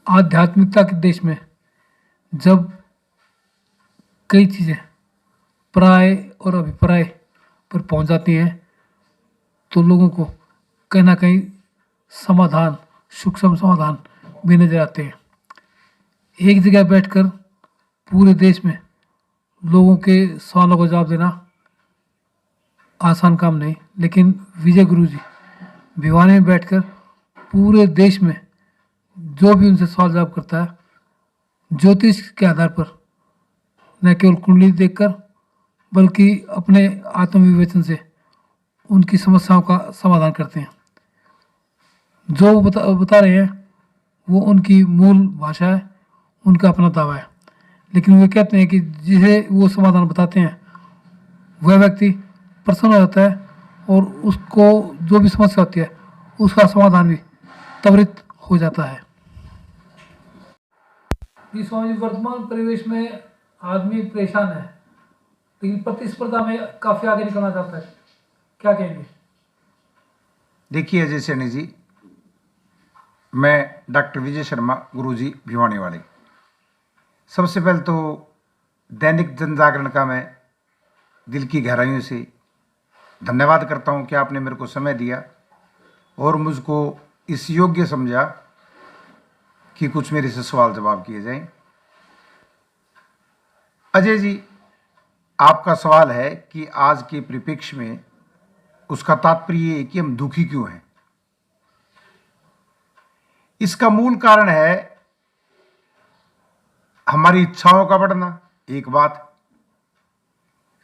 आध्यात्मिकता के देश में जब कई चीज़ें पराय और अभिप्राय पर पहुंच जाती हैं तो लोगों को कहीं ना कहीं समाधान, सूक्ष्म समाधान भी नजर आते हैं। एक जगह बैठकर पूरे देश में लोगों के सवालों का जवाब देना आसान काम नहीं, लेकिन विजय गुरु जी भिवानी में बैठकर पूरे देश में जो भी उनसे सवाल जवाब करता है, ज्योतिष के आधार पर न केवल कुंडली देखकर बल्कि अपने आत्मविवेचन से उनकी समस्याओं का समाधान करते हैं। जो वो बता रहे हैं वो उनकी मूल भाषा है, उनका अपना दावा है, लेकिन वे कहते हैं कि जिसे वो समाधान बताते हैं वह व्यक्ति प्रसन्न हो जाता है और उसको जो भी समस्या होती है उसका समाधान भी त्वरित हो जाता है। जी स्वामी जी, वर्तमान परिवेश में आदमी परेशान है, लेकिन प्रतिस्पर्धा में काफी आगे निकलना चाहता है, क्या कहेंगे? देखिए अजय सैनी जी, मैं डॉक्टर विजय शर्मा, गुरुजी भिवानी वाले। सबसे पहले तो दैनिक जनजागरण का मैं दिल की गहराइयों से धन्यवाद करता हूं कि आपने मेरे को समय दिया और मुझको इस योग्य समझा कि कुछ मेरे से सवाल जवाब किए जाएं। अजय जी, आपका सवाल है कि आज के परिप्रेक्ष्य में उसका तात्पर्य ये है कि हम दुखी क्यों हैं। इसका मूल कारण है हमारी इच्छाओं का बढ़ना, एक बात,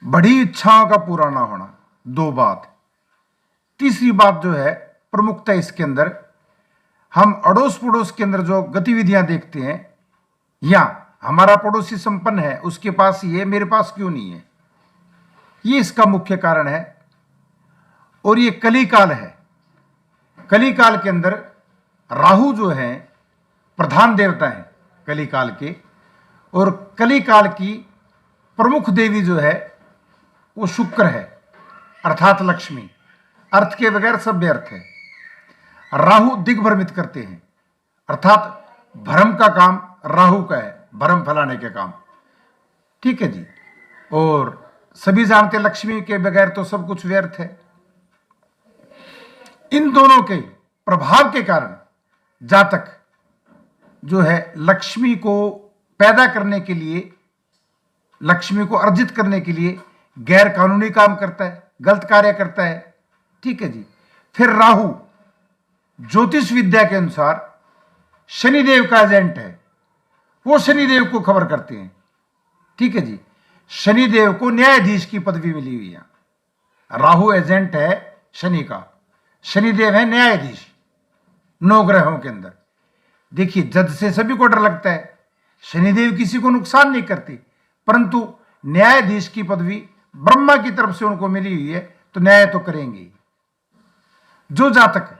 बड़ी इच्छाओं का पूरा ना होना, दो बात, तीसरी बात जो है प्रमुखता इसके अंदर हम अड़ोस पड़ोस के अंदर जो गतिविधियां देखते हैं या हमारा पड़ोसी संपन्न है उसके पास ये, मेरे पास क्यों नहीं है, ये इसका मुख्य कारण है। और ये कलिकाल है। कलिकाल के अंदर राहु जो है प्रधान देवता है कलिकाल के, और कलिकाल की प्रमुख देवी जो है वो शुक्र है, अर्थात लक्ष्मी। अर्थ के बगैर सब व्यर्थ है। राहु दिग्भ्रमित करते हैं, अर्थात भ्रम का काम राहु का है, भ्रम फैलाने के काम, ठीक है जी। और सभी जानते लक्ष्मी के बगैर तो सब कुछ व्यर्थ है। इन दोनों के प्रभाव के कारण जातक जो है लक्ष्मी को पैदा करने के लिए, लक्ष्मी को अर्जित करने के लिए गैर कानूनी काम करता है, गलत कार्य करता है, ठीक है जी। फिर राहु ज्योतिष विद्या के अनुसार शनिदेव का एजेंट है, वो शनिदेव को खबर करते हैं, ठीक है जी। शनिदेव को न्यायाधीश की पदवी मिली हुई है। राहु एजेंट है शनि का, शनिदेव है न्यायाधीश नौ ग्रहों के अंदर। देखिए जज से सभी को डर लगता है, शनिदेव किसी को नुकसान नहीं करती, परंतु न्यायाधीश की पदवी ब्रह्मा की तरफ से उनको मिली हुई है तो न्याय तो करेंगे। जो जातक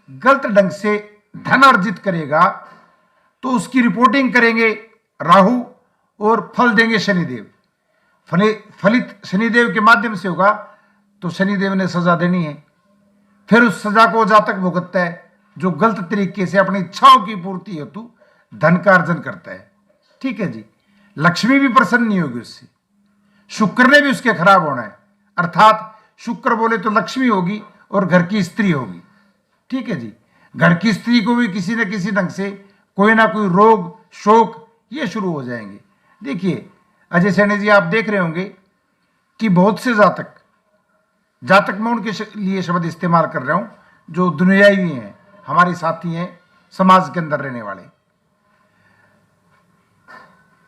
गलत ढंग से धन अर्जित करेगा तो उसकी रिपोर्टिंग करेंगे राहु और फल देंगे शनिदेव। फलित शनिदेव के माध्यम से होगा तो शनिदेव ने सजा देनी है। फिर उस सजा को जातक भुगतता है जो गलत तरीके से अपनी इच्छाओं की पूर्ति हेतु धन का अर्जन करता है, ठीक है जी। लक्ष्मी भी प्रसन्न नहीं होगी उससे, शुक्र ने भी उसके खराब होना है, अर्थात शुक्र बोले तो लक्ष्मी होगी और घर की स्त्री होगी, ठीक है जी। घर की स्त्री को भी किसी न किसी ढंग से कोई ना कोई रोग शोक ये शुरू हो जाएंगे। देखिए अजय सैनी जी, आप देख रहे होंगे कि बहुत से जातक मैं उनके लिए शब्द इस्तेमाल कर रहा हूं जो दुनियाई भी हैं, हमारे साथी हैं, समाज के अंदर रहने वाले।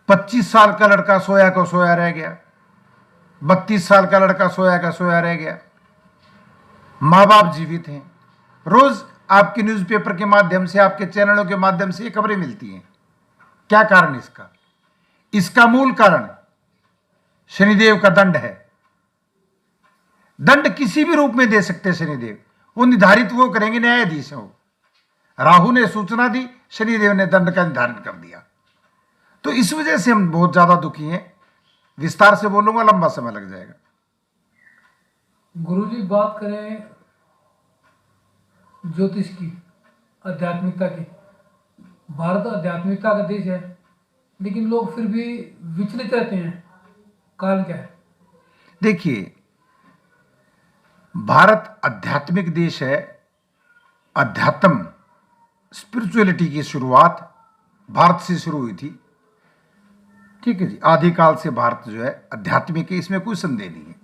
25 साल का लड़का सोया का सोया रह गया, 32 साल का लड़का सोया का सोया रह गया, माँ बाप जीवित हैं। रोज आपके न्यूज़पेपर के माध्यम से, आपके चैनलों के माध्यम से ये खबरें मिलती हैं। क्या कारण इसका? इसका मूल कारण शनिदेव का दंड है। दंड किसी भी रूप में दे सकते शनिदेव, वो निर्धारित वो करेंगे, न्यायाधीश हो। राहु ने सूचना दी, शनिदेव ने दंड का निर्धारण कर दिया। तो इस वजह से हम बहुत ज्यादा दुखी हैं। विस्तार से बोलूंगा, लंबा समय लग जाएगा। गुरुजी, बात करें ज्योतिष की, आध्यात्मिकता की, भारत आध्यात्मिकता का देश है, लेकिन लोग फिर भी विचलित रहते हैं। कारण क्या है? देखिए, भारत आध्यात्मिक देश है। अध्यात्म, स्पिरिचुअलिटी की शुरुआत भारत से शुरू हुई थी। ठीक है जी, आदिकाल से भारत जो है आध्यात्मिक है, इसमें कोई संदेह नहीं है।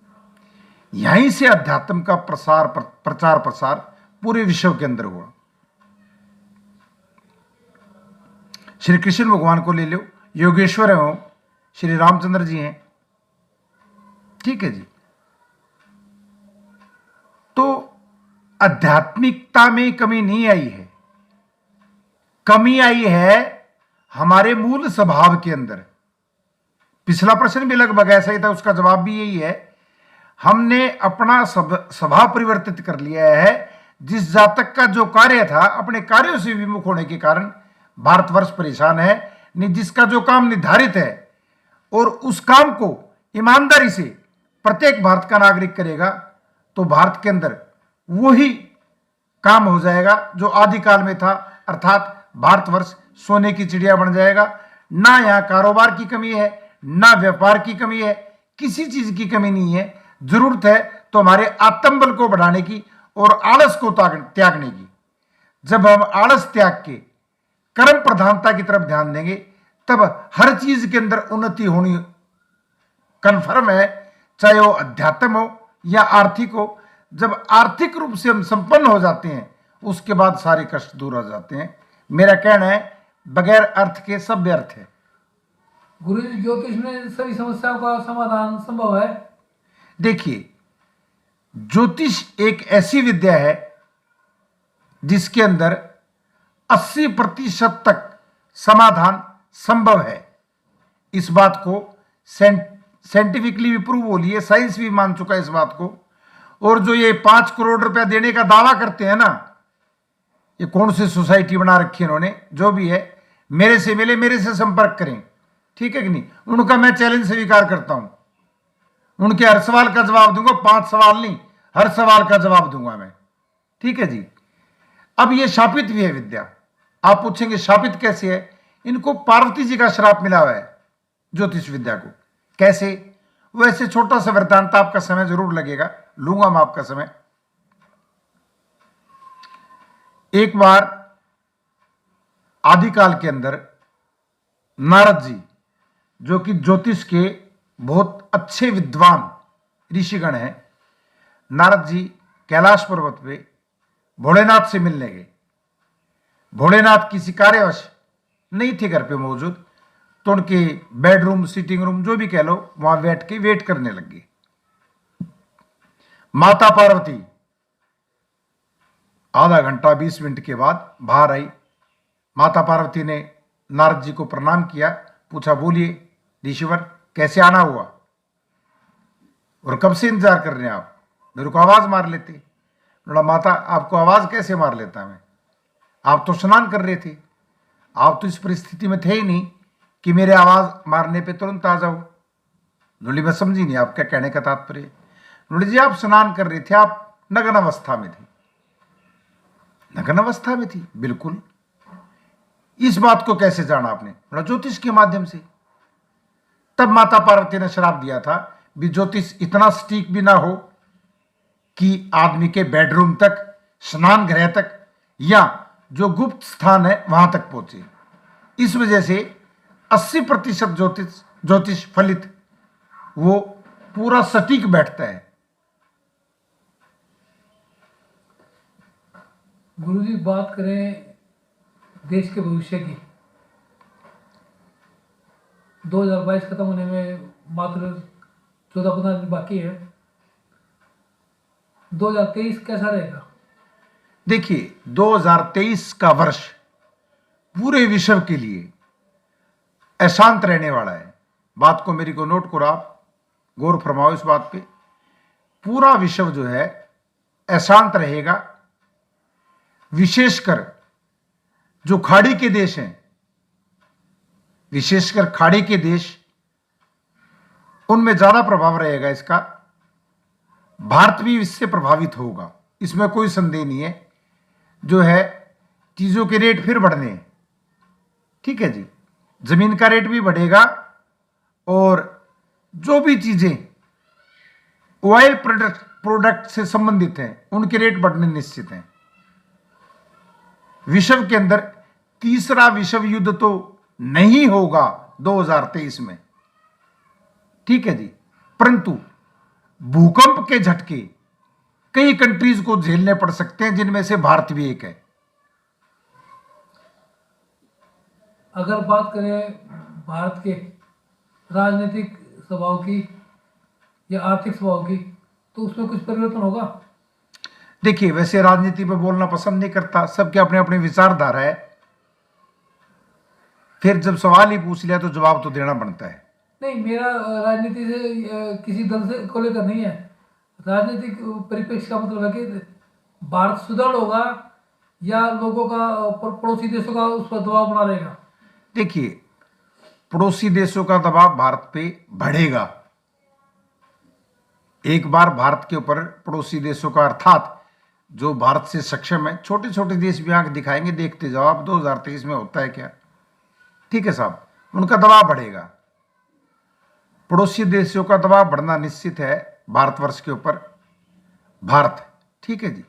यहीं से अध्यात्म का प्रचार प्रसार पूरे विश्व के अंदर हुआ। श्री कृष्ण भगवान को ले लो, योगेश्वर है वो, श्री रामचंद्र जी हैं। ठीक है जी, तो आध्यात्मिकता में कमी नहीं आई है, कमी आई है हमारे मूल स्वभाव के अंदर। पिछला प्रश्न भी लगभग ऐसा ही था, उसका जवाब भी यही है। हमने अपना स्वभाव परिवर्तित कर लिया है। जिस जातक का जो कार्य था, अपने कार्यों से विमुख होने के कारण भारतवर्ष परेशान है। नहीं, जिसका जो काम निर्धारित है और उस काम को ईमानदारी से प्रत्येक भारत का नागरिक करेगा, तो भारत के अंदर वही काम हो जाएगा जो आदिकाल में था, अर्थात भारतवर्ष सोने की चिड़िया बन जाएगा। ना यहाँ कारोबार की कमी है, ना व्यापार की कमी है, किसी चीज की कमी नहीं है। जरूरत है तो हमारे आत्मबल को बढ़ाने की और आलस को त्यागने की। जब हम आलस त्याग के कर्म प्रधानता की तरफ ध्यान देंगे, तब हर चीज के अंदर उन्नति होनी कन्फर्म है, चाहे वो अध्यात्म हो या आर्थिक हो। जब आर्थिक रूप से हम संपन्न हो जाते हैं, उसके बाद सारे कष्ट दूर हो जाते हैं। मेरा कहना है, बगैर अर्थ के सब व्यर्थ है। गुरु जी, ज्योतिष में सभी समस्याओं का समाधान संभव है? देखिए, ज्योतिष एक ऐसी विद्या है जिसके अंदर 80% तक समाधान संभव है। इस बात को साइंटिफिकली भी प्रूव हो लिया, साइंस भी मान चुका है इस बात को। और जो ये 5 करोड़ रुपया देने का दावा करते हैं ना, ये कौन सी सोसाइटी बना रखी है इन्होंने, जो भी है, मेरे से मिले, मेरे से संपर्क करें। ठीक है कि नहीं? उनका मैं चैलेंज स्वीकार करता हूं। उनके हर सवाल का जवाब दूंगा, 5 सवाल नहीं, हर सवाल का जवाब दूंगा मैं। ठीक है जी। अब ये शापित भी है विद्या। आप पूछेंगे शापित कैसे है? इनको पार्वती जी का श्राप मिला हुआ है ज्योतिष विद्या को। कैसे? वैसे छोटा सा वृत्तांत, आपका समय जरूर लगेगा, लूंगा मैं आपका समय। एक बार आदिकाल के अंदर नारद जी, जो कि ज्योतिष के बहुत अच्छे विद्वान ऋषिगण हैं, नारद जी कैलाश पर्वत पे भोलेनाथ से मिलने गए। भोलेनाथ किसी कार्यवश नहीं थे घर पे मौजूद, तो उनके बेडरूम, सिटिंग रूम, जो भी कह लो, वहां बैठ के वेट करने लग गए। माता पार्वती आधा घंटा 20 मिनट के बाद बाहर आई। माता पार्वती ने नारद जी को प्रणाम किया, पूछा, बोलिए ऋषिवर, कैसे आना हुआ और कब से इंतजार कर रहे हैं आप? मेरे को आवाज मार लेते। बोला, माता आपको आवाज कैसे मार लेता मैं? आप तो स्नान कर रहे थे, आप तो इस परिस्थिति में थे ही नहीं कि मेरे आवाज मारने पे तुरंत आ जाओ। बोली, मैं समझी नहीं आपका कहने का तात्पर्य। बोले, जी आप स्नान कर रहे थे, आप नग्न अवस्था में थे। नग्न अवस्था में थी? बिल्कुल। इस बात को कैसे जाना आपने? बोला, ज्योतिष के माध्यम से। तब माता पार्वती ने श्राप दिया था भी ज्योतिष इतना सटीक भी ना हो कि आदमी के बेडरूम तक, स्नान गृह तक, या जो गुप्त स्थान है वहां तक पहुंचे। इस वजह से 80% ज्योतिष फलित, वो पूरा सटीक बैठता है। गुरुजी, बात करें देश के भविष्य की। 2022 खत्म होने में मात्र 14-15 दिन बाकी है। 2023 कैसा रहेगा? देखिए, 2023 का वर्ष पूरे विश्व के लिए अशांत रहने वाला है। बात को मेरी को नोट करो, आप गौर फरमाओ इस बात पे। पूरा विश्व जो है अशांत रहेगा। विशेषकर जो खाड़ी के देश हैं, विशेषकर खाड़ी के देश, उनमें ज्यादा प्रभाव रहेगा इसका। भारत भी इससे प्रभावित होगा, इसमें कोई संदेह नहीं है। जो है चीजों के रेट फिर बढ़ने हैं। ठीक है जी, जमीन का रेट भी बढ़ेगा और जो भी चीजें ऑयल प्रोडक्ट से संबंधित हैं उनके रेट बढ़ने निश्चित हैं। विश्व के अंदर तीसरा विश्व युद्ध तो नहीं होगा 2023 में, ठीक है जी, परंतु भूकंप के झटके कई कंट्रीज को झेलने पड़ सकते हैं, जिनमें से भारत भी एक है। अगर बात करें भारत के राजनीतिक स्वभाव की या आर्थिक स्वभाव की, तो उसमें कुछ परिवर्तन होगा? देखिए, वैसे राजनीति पे बोलना पसंद नहीं करता, सबके अपने अपने विचारधारा है, फिर जब सवाल ही पूछ लिया तो जवाब तो देना बनता है। नहीं, मेरा राजनीति से किसी दल से को लेकर नहीं है। राजनीतिक परिप्रेक्ष्य का मतलब है कि भारत सुदृढ़ होगा या लोगों का पड़ोसी देशों का उस पर दबाव बना रहेगा। देखिए, पड़ोसी देशों का दबाव भारत पे बढ़ेगा। एक बार भारत के ऊपर पड़ोसी देशों का, अर्थात जो भारत से सक्षम है, छोटे छोटे देश भी आंख दिखाएंगे, देखते जाओ आप 2023 में होता है क्या। ठीक है साहब, उनका दबाव बढ़ेगा। पड़ोसी देशों का दबाव बढ़ना निश्चित है भारतवर्ष के ऊपर। भारत, ठीक है जी,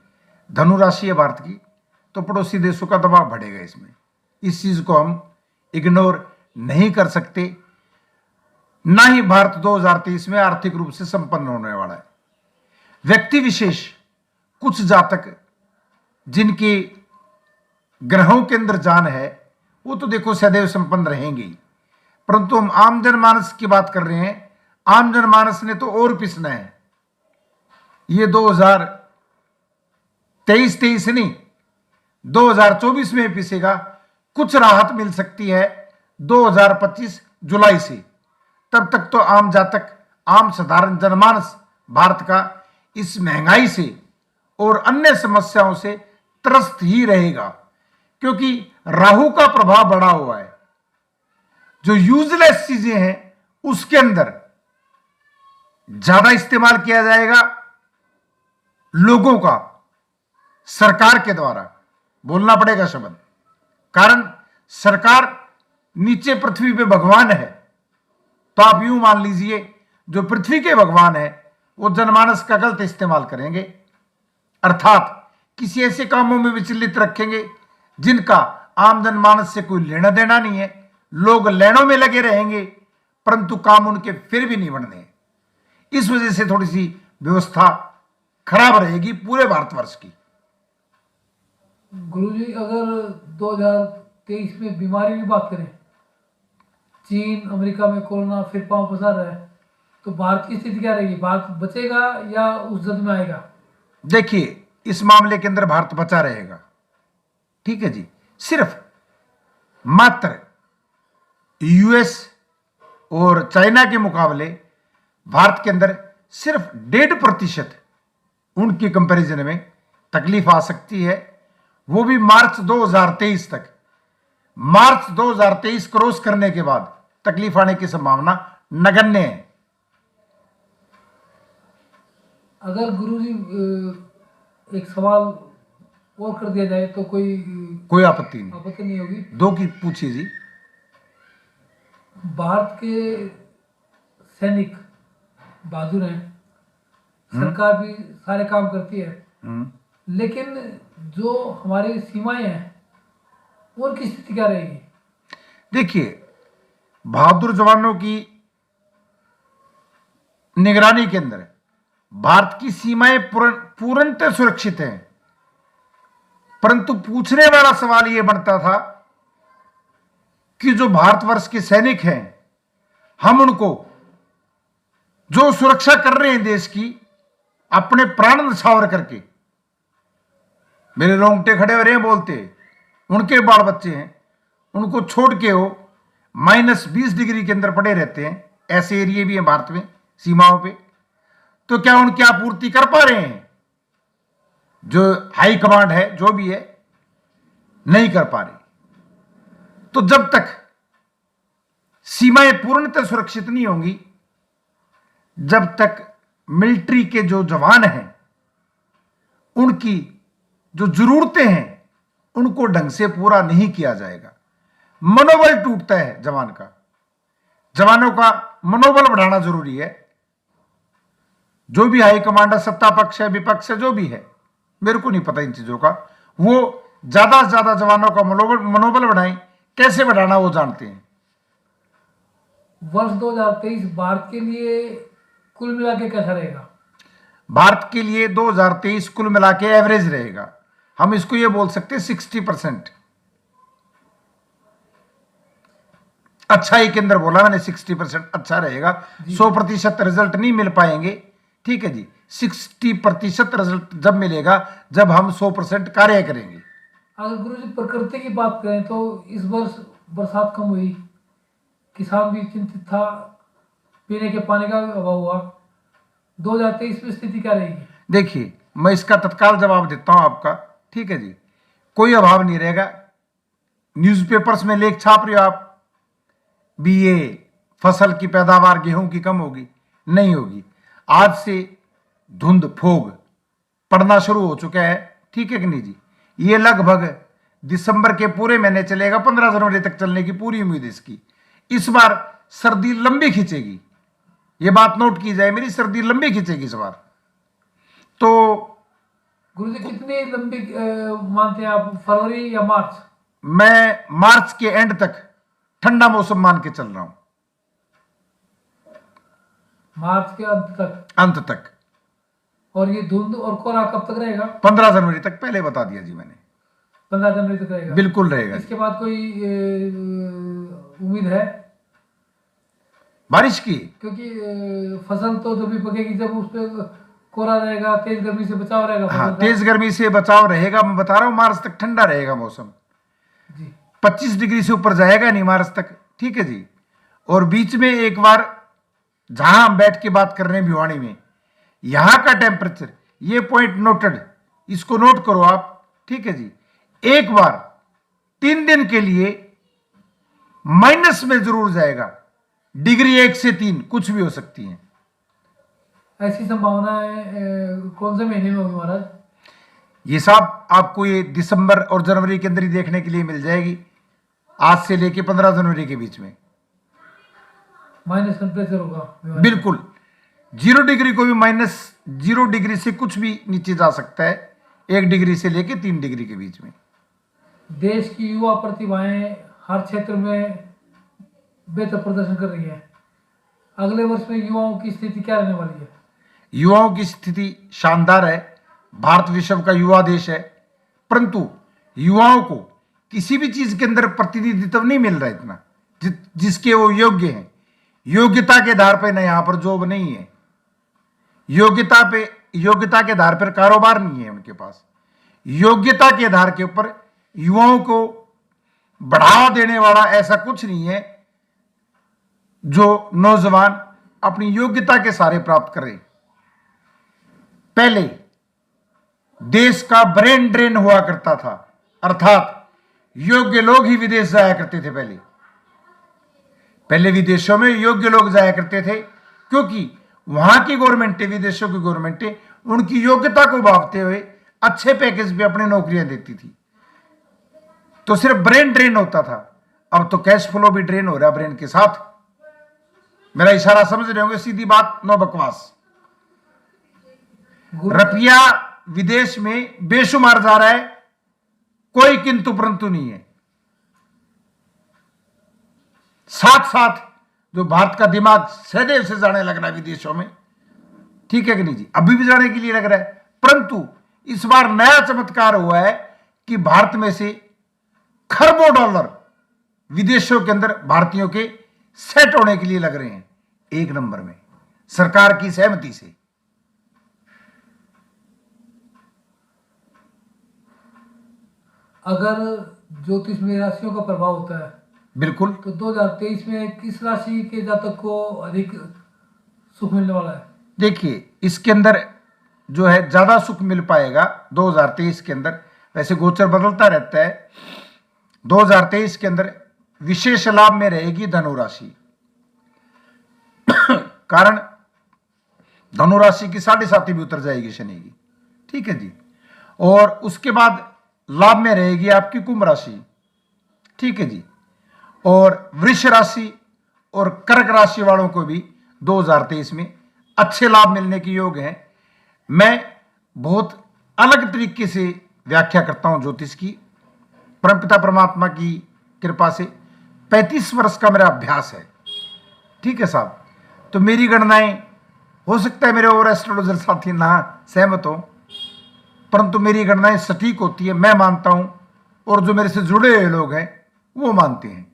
धनु राशि है भारत की, तो पड़ोसी देशों का दबाव बढ़ेगा इसमें। इस चीज को हम इग्नोर नहीं कर सकते। ना ही भारत 2023 में आर्थिक रूप से संपन्न होने वाला है। व्यक्ति विशेष, कुछ जातक जिनके ग्रहों के अंदर जान है, वो तो देखो सदैव संपन्न रहेंगे ही, परंतु हम आम जनमानस की बात कर रहे हैं। आम जनमानस ने तो और पिसना है। ये 2023 नहीं, 2024 में पिसेगा। कुछ राहत मिल सकती है 2025 जुलाई से, तब तक तो आम जातक, आम साधारण जनमानस भारत का इस महंगाई से और अन्य समस्याओं से त्रस्त ही रहेगा, क्योंकि राहु का प्रभाव बढ़ा हुआ है। जो यूजलेस चीजें हैं उसके अंदर ज्यादा इस्तेमाल किया जाएगा लोगों का, सरकार के द्वारा। बोलना पड़ेगा शब्द, कारण सरकार नीचे पृथ्वी पे भगवान है। तो आप यूं मान लीजिए, जो पृथ्वी के भगवान है वो जनमानस का गलत इस्तेमाल करेंगे, अर्थात किसी ऐसे कामों में विचलित रखेंगे जिनका आम जनमानस से कोई लेना देना नहीं है। लोग लेनों में लगे रहेंगे, परंतु काम उनके फिर भी नहीं बनने। इस वजह से थोड़ी सी व्यवस्था खराब रहेगी पूरे भारतवर्ष की। गुरुजी, अगर 2023 में बीमारी की बात करें, चीन अमेरिका में कोरोना फिर पांव पसार रहा है, तो भारत की स्थिति क्या रहेगी? भारत बचेगा या उस जद में आएगा? देखिए, इस मामले के अंदर भारत बचा रहेगा, ठीक है जी। सिर्फ मात्र यूएस और चाइना के मुकाबले भारत के अंदर सिर्फ 1.5% उनके कंपैरिजन में तकलीफ आ सकती है, वो भी मार्च 2023 तक। मार्च 2023 क्रॉस करने के बाद तकलीफ आने की संभावना नगण्य है। अगर गुरुजी एक सवाल और कर दिया जाए तो कोई आपत्ति नहीं होगी? दो की पूछिए जी। भारत के सैनिक बहादुर हैं, सरकार भी सारे काम करती है, लेकिन जो हमारी सीमाएं हैं उनकी स्थिति क्या रहेगी? देखिए, बहादुर जवानों की निगरानी के अंदर भारत की सीमाएं पूर्णतः सुरक्षित हैं, परंतु पूछने वाला सवाल यह बनता था कि जो भारतवर्ष के सैनिक हैं, हम उनको जो सुरक्षा कर रहे हैं देश की, अपने प्राण न्यौछावर करके, मेरे रोंगटे खड़े हो रहे हैं बोलते, उनके बाल बच्चे हैं, उनको छोड़ के वो -20 डिग्री के अंदर पड़े रहते हैं। ऐसे एरिया भी हैं भारत में सीमाओं पे, तो क्या उनकी आपूर्ति कर पा रहे हैं? जो हाई कमांड है, जो भी है, नहीं कर पा रही। तो जब तक सीमाएं पूर्णतः सुरक्षित नहीं होंगी, जब तक मिलिट्री के जो जवान हैं उनकी जो जरूरतें हैं उनको ढंग से पूरा नहीं किया जाएगा, मनोबल टूटता है जवान का। जवानों का मनोबल बढ़ाना जरूरी है। जो भी हाई कमांडर, सत्ता पक्ष है, विपक्ष है, जो भी है, मेरे को नहीं पता इन चीजों का, वो ज्यादा से ज्यादा जवानों का मनोबल बढ़ाएं। कैसे बढ़ाना वो जानते हैं। वर्ष 2023 भारत के लिए कुल मिला के कैसा रहेगा? भारत के लिए 2023 कुल मिला के एवरेज रहेगा। हम इसको ये बोल सकते हैं 60%। अच्छा ही के अंदर बोला मैंने, 60% अच्छा रहेगा। 100% रिजल्ट नहीं मिल पाएंगे, ठीक है जी। 60% रिजल्ट जब मिलेगा जब हम 100% कार्य करेंगे। अगर गुरु जी प्रकृति की बात करें तो इस वर्ष बरसात कम हुई, किसान भी चिंतित था, पीने के पानी का अभाव हुआ। 2023 में स्थिति क्या रहेगी? देखिए, मैं इसका तत्काल जवाब देता हूं आपका, ठीक है जी। कोई अभाव नहीं रहेगा। न्यूज़पेपर्स में लेख छाप रहे हो आप भी, ये फसल की पैदावार गेहूं की कम होगी, नहीं होगी। आज से धुंध फोग पड़ना शुरू हो चुका है, ठीक है कि नहीं जी। ये लगभग दिसंबर के पूरे महीने चलेगा, 15 जनवरी तक चलने की पूरी उम्मीद है इसकी। इस बार सर्दी लंबी खींचेगी, ये बात नोट की जाए मेरी, सर्दी लंबी खींचेगी इस बार। तो गुरु जी कितनी लंबी मानते हैं आप, फरवरी या मार्च? मैं मार्च के एंड तक ठंडा मौसम मान के चल रहा हूं, मार्च के अंत तक। और ये धुंध और कोहरा कब तक रहेगा? 15 जनवरी तक, पहले बता दिया जी मैंने। 15 जनवरी तक रहेगा, बिल्कुल रहेगा। इसके बाद कोई उम्मीद है बारिश की? क्योंकि फसल तो जब भी पकेगी जब उस पर कोहरा रहेगा, तेज गर्मी से बचाव रहेगा। हाँ, तेज गर्मी से बचाव रहेगा। मैं बता रहा हूं मार्च तक ठंडा रहेगा मौसम जी। 25 डिग्री से ऊपर जाएगा नहीं मार्च तक, ठीक है जी। और बीच में एक बार जहां हम बैठ के बात कर रहे हैं भिवानी में, यहां का टेम्परेचर, ये पॉइंट नोटेड, इसको नोट करो आप, ठीक है जी। एक बार 3 दिन के लिए माइनस में जरूर जाएगा, डिग्री 1 से 3 कुछ भी हो सकती है। ऐसी संभावना है कौन से महीने में होगी महाराज? ये साहब आपको ये दिसंबर और जनवरी के अंदर ही देखने के लिए मिल जाएगी, आज से लेके 15 जनवरी के बीच में माइनस टेम्परेचर होगा। बिल्कुल 0 डिग्री को भी -0 डिग्री से कुछ भी नीचे जा सकता है, 1 डिग्री से लेके 3 डिग्री के बीच में। देश की युवा प्रतिभाएं हर क्षेत्र में बेहतर प्रदर्शन कर रही है। अगले वर्ष में युवाओं की स्थिति क्या रहने वाली है? युवाओं की स्थिति शानदार है। भारत विश्व का युवा देश है, परंतु युवाओं को किसी भी चीज के अंदर प्रतिनिधित्व नहीं मिल रहा इतना जिसके वो योग्य हैं। योग्यता के आधार पर ना यहां पर जॉब नहीं है, योग्यता के आधार पर कारोबार नहीं है उनके पास। योग्यता के आधार के ऊपर युवाओं को बढ़ावा देने वाला ऐसा कुछ नहीं है जो नौजवान अपनी योग्यता के सहारे प्राप्त करें। पहले देश का ब्रेन ड्रेन हुआ करता था, अर्थात योग्य लोग ही विदेश जाया करते थे। पहले विदेशों में योग्य लोग जाया करते थे, क्योंकि वहां की गवर्नमेंटें, विदेशों की गवर्नमेंटें उनकी योग्यता को भांपते हुए अच्छे पैकेज पे अपनी नौकरियां देती थी। तो सिर्फ ब्रेन ड्रेन होता था, अब तो कैश फ्लो भी ड्रेन हो रहा है ब्रेन के साथ। मेरा इशारा समझ रहे होंगे, सीधी बात, नो बकवास। रुपया विदेश में बेशुमार जा रहा है, कोई किंतु परंतु नहीं है। साथ साथ जो भारत का दिमाग सदैव से जाने लग रहा है विदेशों में, ठीक है कि नहीं जी, अभी भी जाने के लिए लग रहा है, परंतु इस बार नया चमत्कार हुआ है कि भारत में से खरबों डॉलर विदेशों के अंदर भारतीयों के सेट होने के लिए लग रहे हैं, 1 नंबर में, सरकार की सहमति से। अगर ज्योतिष में राशियों का प्रभाव होता है, बिल्कुल, तो 2023 में किस राशि के जातक को अधिक सुख मिलने वाला है? देखिए, इसके अंदर जो है ज्यादा सुख मिल पाएगा 2023 के अंदर। वैसे गोचर बदलता रहता है। 2023 के अंदर विशेष लाभ में रहेगी धनु राशि। कारण धनु राशि की 7.5 भी उतर जाएगी शनि की, ठीक है जी। और उसके बाद लाभ में रहेगी आपकी कुंभ राशि, ठीक है जी। और वृष राशि और कर्क राशि वालों को भी 2023 में अच्छे लाभ मिलने के योग हैं। मैं बहुत अलग तरीके से व्याख्या करता हूं ज्योतिष की, परमपिता परमात्मा की कृपा से 35 वर्ष का मेरा अभ्यास है। ठीक है साहब, तो मेरी गणनाएं, हो सकता है मेरे और एस्ट्रोलॉजर साथी ना सहमत हो, परंतु मेरी गणनाएं सटीक होती है, मैं मानता हूं, और जो मेरे से जुड़े हुए लोग हैं वो मानते हैं।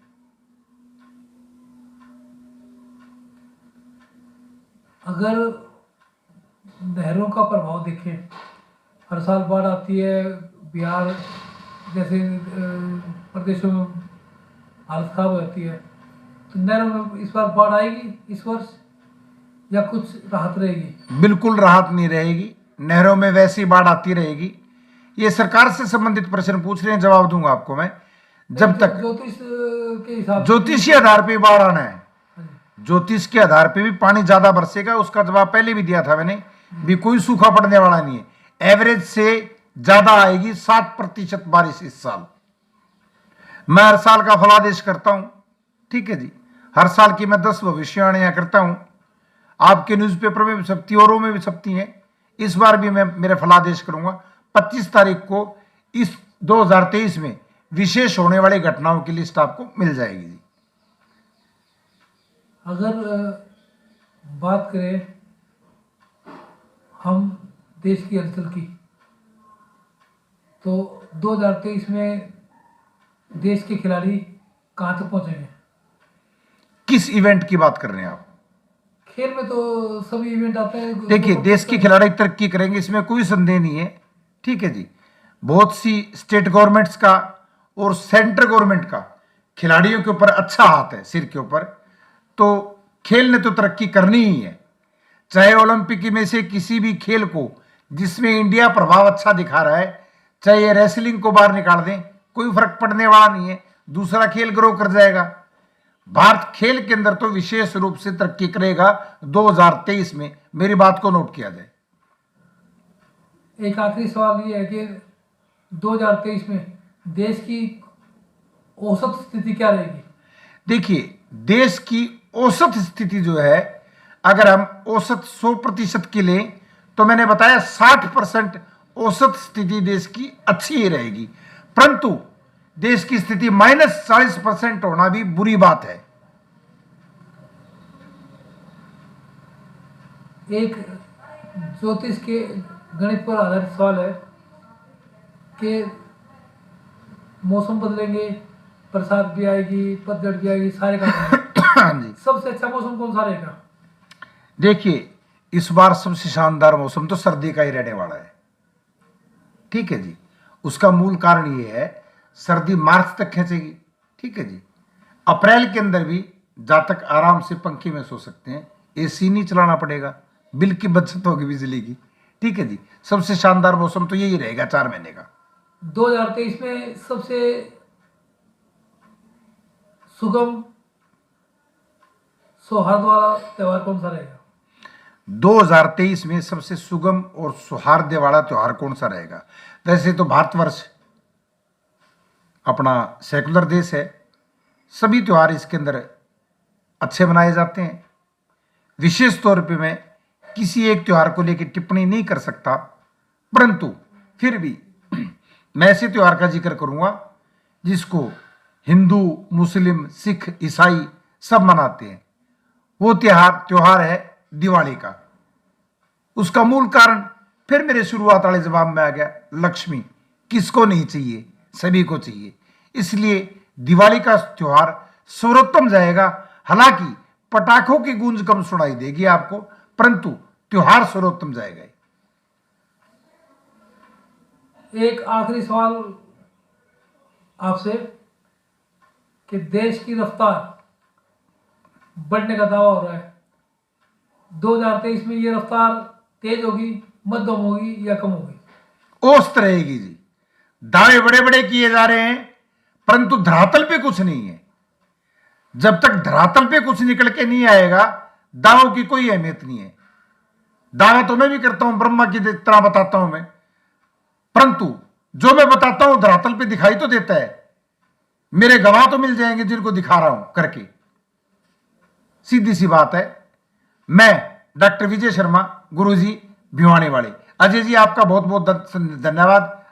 अगर नहरों का प्रभाव देखें, हर साल बाढ़ आती है, बिहार जैसे प्रदेशों में हालत खराब हो जाती है, तो नहरों में इस बार बाढ़ आएगी इस वर्ष या कुछ राहत रहेगी? बिल्कुल राहत नहीं रहेगी, नहरों में वैसी बाढ़ आती रहेगी। ये सरकार से संबंधित प्रश्न पूछ रहे हैं, जवाब दूंगा आपको मैं। जब तक ज्योतिष के हिसाब ज्योतिषी आधार पे बाढ़ आना है, ज्योतिष के आधार पे भी पानी ज्यादा बरसेगा, उसका जवाब पहले भी दिया था मैंने, भी कोई सूखा पड़ने वाला नहीं है। एवरेज से ज्यादा आएगी 7% बारिश इस साल। मैं हर साल का फलादेश करता हूं, ठीक है जी, हर साल की मैं 10 भविष्यवाणियां करता हूं, आपके न्यूज़पेपर में भी छपती औरों में भी छपती हैं। इस बार भी मैं मेरे फलादेश करूंगा 25 तारीख को। इस 2023 में विशेष होने वाली घटनाओं की लिस्ट आपको मिल जाएगी जी। अगर बात करें हम देश की हलचल की, तो 2023 में देश के खिलाड़ी कहाँ तक पहुंचेंगे? किस इवेंट की बात कर रहे हैं आप? खेल में तो सभी इवेंट आते हैं। देखिए, देश के खिलाड़ी तरक्की करेंगे, इसमें कोई संदेह नहीं है। ठीक है जी, बहुत सी स्टेट गवर्नमेंट्स का और सेंट्रल गवर्नमेंट का खिलाड़ियों के ऊपर अच्छा हाथ है, सिर के ऊपर। तो खेल ने तो तरक्की करनी ही है, चाहे ओलंपिक में से किसी भी खेल को जिसमें इंडिया प्रभाव अच्छा दिखा रहा है, चाहे ये रेसलिंग को बाहर निकाल दें, कोई फर्क पड़ने वाला नहीं है, दूसरा खेल ग्रो कर जाएगा। भारत खेल के अंदर तो विशेष रूप से तरक्की करेगा 2023 में, मेरी बात को नोट किया जाए। एक आखिरी सवाल ये है कि 2023 में देश की औसत स्थिति क्या रहेगी? देखिए, देश की औसत स्थिति जो है, अगर हम औसत 100% की लें तो मैंने बताया 60% औसत स्थिति देश की अच्छी ही रहेगी, परंतु देश की स्थिति -40% होना भी बुरी बात है। एक ज्योतिष के गणित पर आधारित सवाल है कि मौसम बदलेंगे, बरसात भी आएगी, पतझड़ भी आएगी, सारे काम हाँ जी, सबसे अच्छा मौसम कौन सा रहेगा? देखिए, इस बार सबसे शानदार मौसम तो सर्दी का ही रहने वाला है। ठीक है जी, उसका मूल कारण ये है, सर्दी मार्च तक खींचेगी। ठीक है जी, अप्रैल के अंदर भी जातक आराम से पंखे में सो सकते हैं, एसी नहीं चलाना पड़ेगा, बिल की बचत होगी बिजली की। ठीक है जी, सबसे शानदार मौसम तो यही रहेगा 4 महीने का। 2023 में सबसे सुगम सौहार्द वाला त्योहार कौन सा रहेगा? 2023 में सबसे सुगम और सौहार्द वाला त्योहार कौन सा रहेगा? वैसे तो भारतवर्ष अपना सेकुलर देश है, सभी त्योहार इसके अंदर अच्छे मनाए जाते हैं। विशेष तौर पे मैं किसी एक त्योहार को लेकर टिप्पणी नहीं कर सकता, परंतु फिर भी मैं ऐसे त्योहार का जिक्र करूंगा जिसको हिंदू, मुस्लिम, सिख, ईसाई सब मनाते हैं। वो त्योहार है दिवाली का। उसका मूल कारण फिर मेरे शुरुआत वाले जवाब में आ गया, लक्ष्मी किसको नहीं चाहिए, सभी को चाहिए। इसलिए दिवाली का त्योहार सर्वोत्तम जाएगा। हालांकि पटाखों की गूंज कम सुनाई देगी आपको, परंतु त्योहार सर्वोत्तम जाएगा। एक आखिरी सवाल आपसे कि देश की रफ्तार बढ़ने का दावा हो रहा है, 2023 में ये रफ्तार तेज होगी, मध्यम होगी या कम होगी? औसत रहेगी जी। दावे बड़े बड़े किए जा रहे हैं, परंतु धरातल पे कुछ नहीं है। जब तक धरातल पे कुछ निकल के नहीं आएगा, दावों की कोई अहमियत नहीं है। दावा तो मैं भी करता हूं, ब्रह्मा की तरह बताता हूं मैं, परंतु जो मैं बताता हूं धरातल पे दिखाई तो देता है। मेरे गवाह तो मिल जाएंगे जिनको दिखा रहा हूं करके। सीधी सी बात है। मैं डॉक्टर विजय शर्मा, गुरुजी भिवानी वाले। अजय जी आपका बहुत बहुत धन्यवाद।